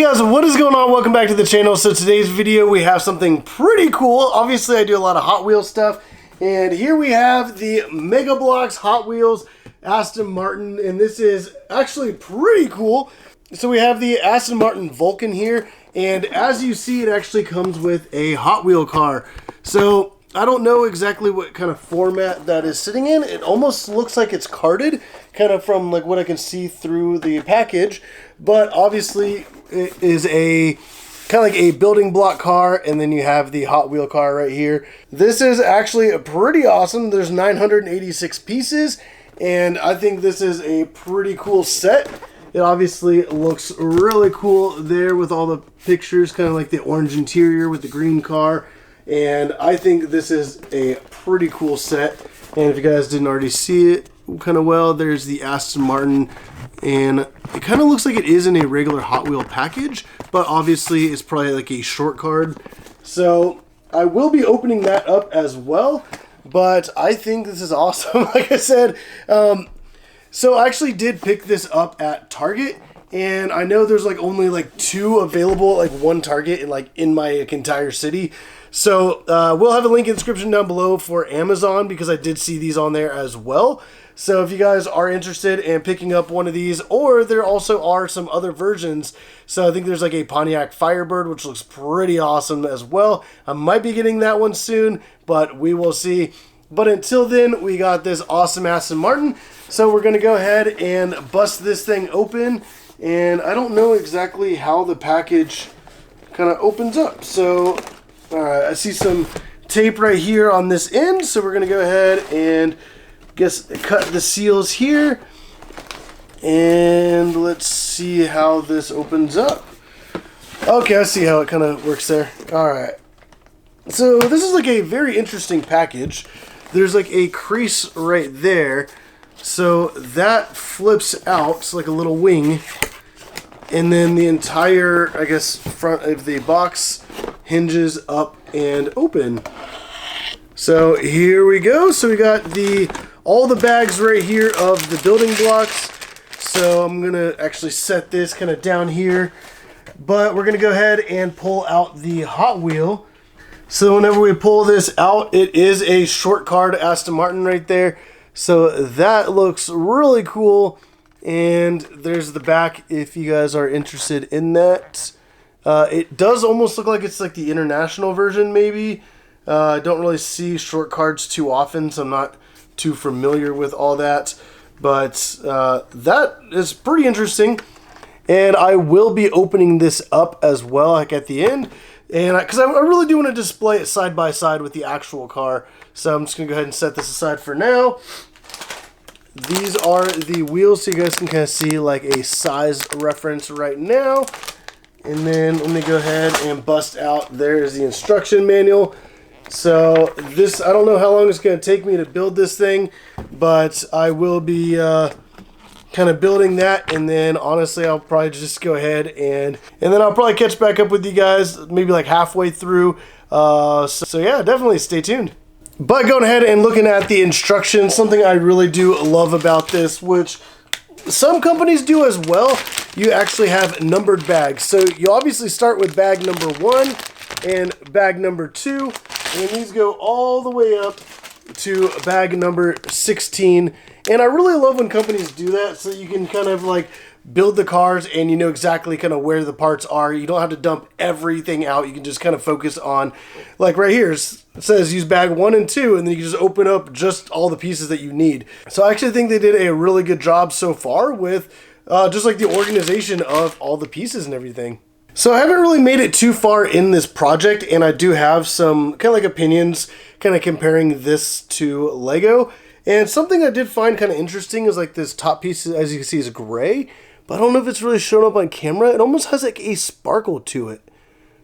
guys, what is going on? Welcome back to the channel. So today's video we have something pretty cool. Obviously I do a lot of Hot Wheels stuff, and here we have the Mega Bloks Hot Wheels Aston Martin, and this is actually pretty cool. So we have the Aston Martin Vulcan here, and as you see it actually comes with a Hot Wheel car. So I don't know exactly what kind of format that is sitting in. It almost looks like it's carded, kind of from like what I can see through the package, but obviously it is a kind of like a building block car, and then you have the Hot Wheel car right here. This is actually pretty awesome. There's 986 pieces, and I think this is a pretty cool set. It obviously looks really cool there with all the pictures, kind of like the orange interior with the green car. And I think this is a pretty cool set. And if you guys didn't already see it kind of well, there's the Aston Martin, and it kind of looks like it is in a regular Hot Wheel package, but obviously it's probably like a short card. So I will be opening that up as well, but I think this is awesome. Like I said, so I actually did pick this up at Target, and I know there's like only like 2 available, like one Target in my entire city. So we'll have a link in the description down below for Amazon, because I did see these on there as well. So if you guys are interested in picking up one of these, or there also are some other versions. So I think there's like a Pontiac Firebird, which looks pretty awesome as well. I might be getting that one soon, but we will see. But until then, we got this awesome Aston Martin. So we're going to go ahead and bust this thing open. And I don't know exactly how the package kind of opens up. So alright, I see some tape right here on this end, so we're going to go ahead and cut the seals here. And let's see how this opens up. Okay, I see how it kind of works there. Alright. So this is like a very interesting package. There's like a crease right there. So that flips out like a little wing. And then the entire, I guess, front of the box hinges up and open. So here we go. So we got all the bags right here of the building blocks. So I'm gonna actually set this kind of down here, but we're gonna go ahead and pull out the Hot Wheel. So whenever we pull this out, it is a short card Aston Martin right there. So that looks really cool. And there's the back if you guys are interested in that. It does almost look like it's like the international version, maybe. I don't really see short cards too often, so I'm not too familiar with all that. But that is pretty interesting. And I will be opening this up as well, like at the end. And because I really do want to display it side by side with the actual car. So I'm just going to go ahead and set this aside for now. These are the wheels, so you guys can kind of see like a size reference right now. And then let me go ahead and bust out. There's the instruction manual. So this, I don't know how long it's going to take me to build this thing, but I will be kind of building that. And then honestly, I'll probably just go ahead and then I'll probably catch back up with you guys maybe like halfway through. So yeah, definitely stay tuned. But going ahead and looking at the instructions, something I really do love about this, which some companies do as well, you actually have numbered bags. So you obviously start with bag number 1 and bag number 2, and these go all the way up to bag number 16. And I really love when companies do that, so you can kind of like build the cars and you know exactly kind of where the parts are. You don't have to dump everything out. You can just kind of focus on, like right here, it says use bag 1 and 2, and then you can just open up just all the pieces that you need. So I actually think they did a really good job so far with just like the organization of all the pieces and everything. So I haven't really made it too far in this project, and I do have some kind of like opinions kind of comparing this to Lego. And something I did find kind of interesting is like this top piece, as you can see, is gray. But I don't know if it's really shown up on camera. It almost has like a sparkle to it.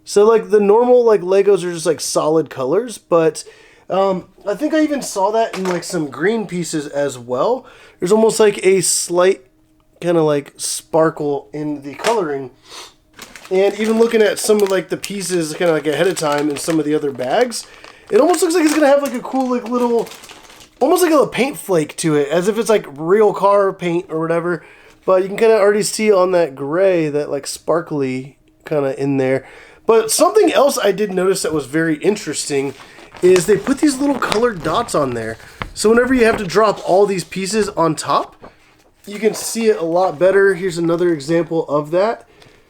So like the normal like Legos are just like solid colors, but I think I even saw that in like some green pieces as well. There's almost like a slight kind of like sparkle in the coloring. And even looking at some of like the pieces kind of like ahead of time in some of the other bags, it almost looks like it's gonna have like a cool like little, almost like a paint flake to it, as if it's like real car paint or whatever. But you can kind of already see on that gray that like sparkly kind of in there. But something else I did notice that was very interesting is they put these little colored dots on there. So whenever you have to drop all these pieces on top, you can see it a lot better. Here's another example of that.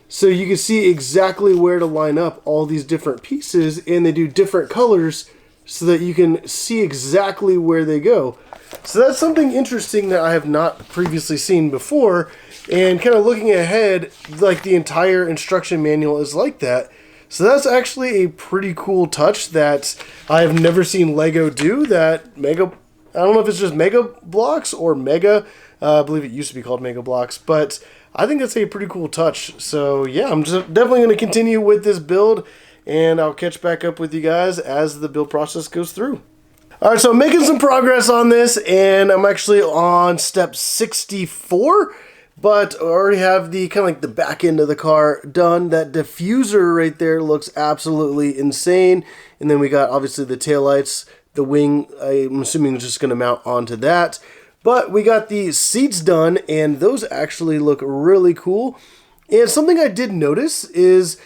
So you can see exactly where to line up all these different pieces, and they do different colors so that you can see exactly where they go. So that's something interesting that I have not previously seen before. And kind of looking ahead, like the entire instruction manual is like that. So that's actually a pretty cool touch that I have never seen Lego do. That Mega, I don't know if it's just Mega Blocks or Mega. I believe it used to be called Mega Blocks, but I think that's a pretty cool touch. So yeah, I'm just definitely going to continue with this build, and I'll catch back up with you guys as the build process goes through. All right, so I'm making some progress on this, and I'm actually on step 64. But I already have the kind of like the back end of the car done. That diffuser right there looks absolutely insane. And then we got obviously the taillights, the wing, I'm assuming is just going to mount onto that. But we got the seats done, and those actually look really cool. And something I did notice is,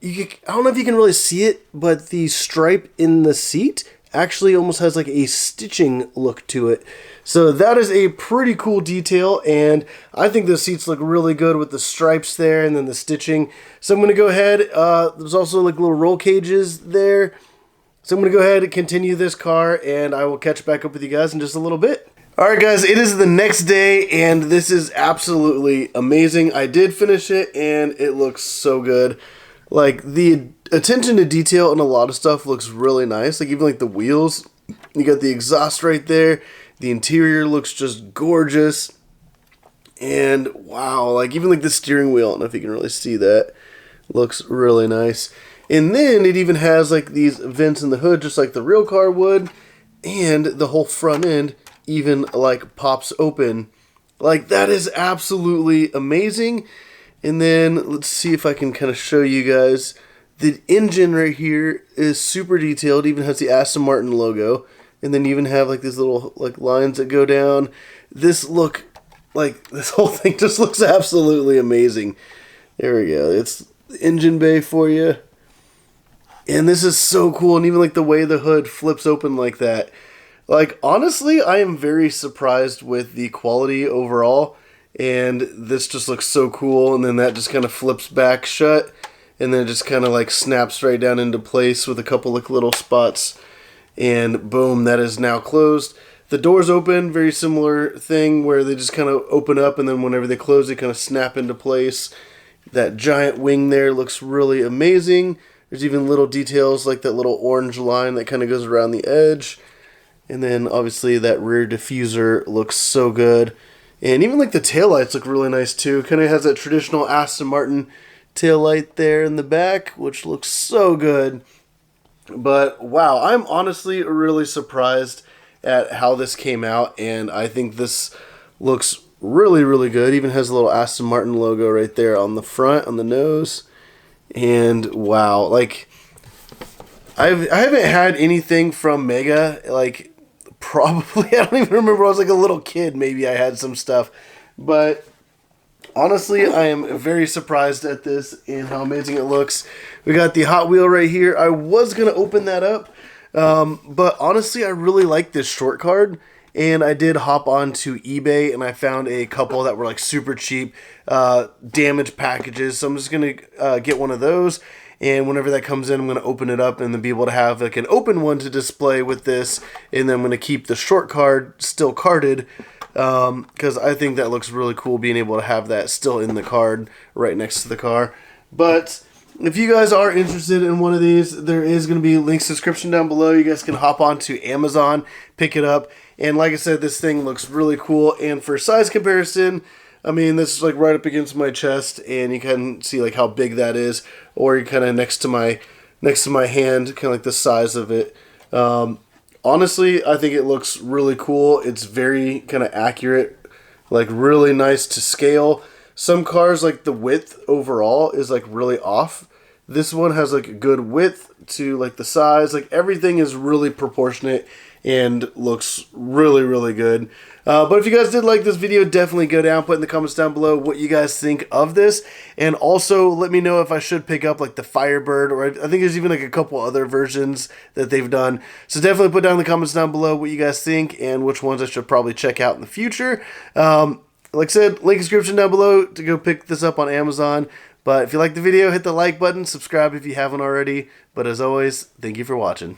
I don't know if you can really see it, but the stripe in the seat actually almost has like a stitching look to it. So that is a pretty cool detail, and I think the seats look really good with the stripes there and then the stitching. So I'm going to go ahead, there's also like little roll cages there. So I'm going to go ahead and continue this car, and I will catch back up with you guys in just a little bit. Alright guys, it is the next day, and this is absolutely amazing. I did finish it, and it looks so good. Like, the attention to detail and a lot of stuff looks really nice. Like, even like the wheels, you got the exhaust right there. The interior looks just gorgeous. And wow, like even like the steering wheel, I don't know if you can really see that, looks really nice. And then it even has like these vents in the hood, just like the real car would. And the whole front end even like pops open. Like, that is absolutely amazing. And then let's see if I can kind of show you guys. The engine right here is super detailed, even has the Aston Martin logo. And then you even have like these little like lines that go down. This whole thing just looks absolutely amazing. There we go. It's the engine bay for you. And this is so cool. And even like the way the hood flips open like that. Like, honestly, I am very surprised with the quality overall. And this just looks so cool. And then that just kind of flips back shut. And then it just kind of like snaps right down into place with a couple like little spots. And boom, that is now closed. The doors open, very similar thing where they just kind of open up, and then whenever they close, they kind of snap into place. That giant wing there looks really amazing. There's even little details like that little orange line that kind of goes around the edge. And then obviously that rear diffuser looks so good. And even like the taillights look really nice too. Kind of has that traditional Aston Martin taillight there in the back, which looks so good. But wow, I'm honestly really surprised at how this came out, and I think this looks really, really good. Even has a little Aston Martin logo right there on the front, on the nose. And wow, like I haven't had anything from Mega, like probably, I don't even remember, I was like a little kid, maybe I had some stuff. But honestly, I am very surprised at this and how amazing it looks. We got the Hot Wheel right here. I was going to open that up, but honestly, I really like this short card. And I did hop onto eBay, and I found a couple that were like super cheap, damaged packages. So I'm just going to get one of those. And whenever that comes in, I'm going to open it up and then be able to have like an open one to display with this. And then I'm going to keep the short card still carded, because I think that looks really cool, being able to have that still in the card right next to the car. But if you guys are interested in one of these, there is going to be links in the description down below. You guys can hop on to Amazon, pick it up. And like I said, this thing looks really cool. And for size comparison, I mean, this is like right up against my chest, and you can see like how big that is. Or you're kind of next to my hand, kind of like the size of it. Honestly, I think it looks really cool. It's very kind of accurate, like really nice to scale. Some cars, like the width overall is like really off. This one has like a good width to like the size. Like everything is really proportionate, and looks really, really good. But if you guys did like this video, definitely go down, put in the comments down below what you guys think of this. And also let me know if I should pick up like the Firebird, or I think there's even like a couple other versions that they've done. So definitely put down in the comments down below what you guys think and which ones I should probably check out in the future. Like I said, link description down below to go pick this up on Amazon. But if you like the video, hit the like button, subscribe if you haven't already. But as always, thank you for watching.